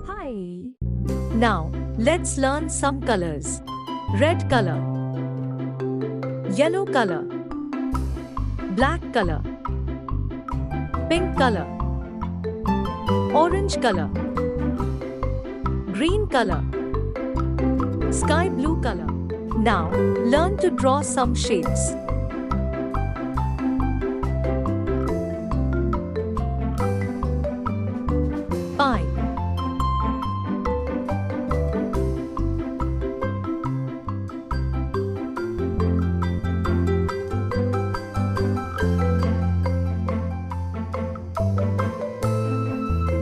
Hi. Now, let's learn some colors. Red color, yellow color, black color, pink color, orange color, green color, sky blue color. Now, learn to draw some shapes. Pie,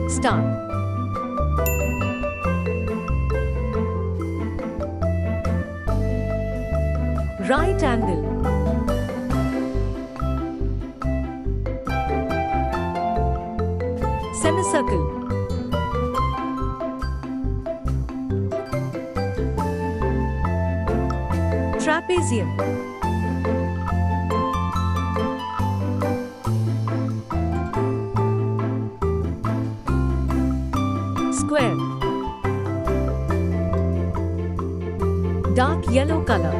star, right angle, semicircle, trapezium, square, dark yellow color,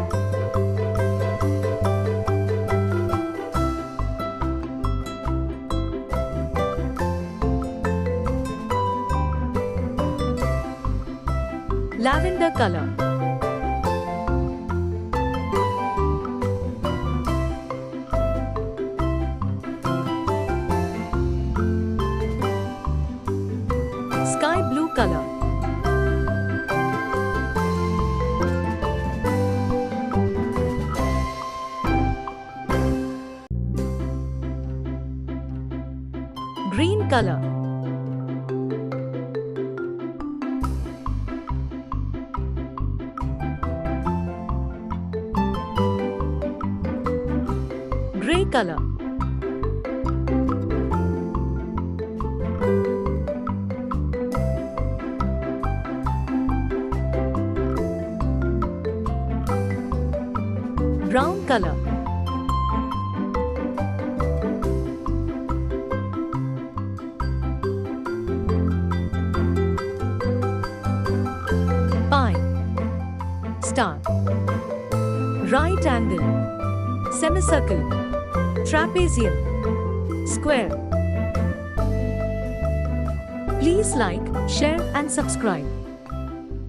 lavender color, sky blue color, green color, gray color, brown color, pie, star, right angle, semicircle, trapezium, square. Please like, share and subscribe.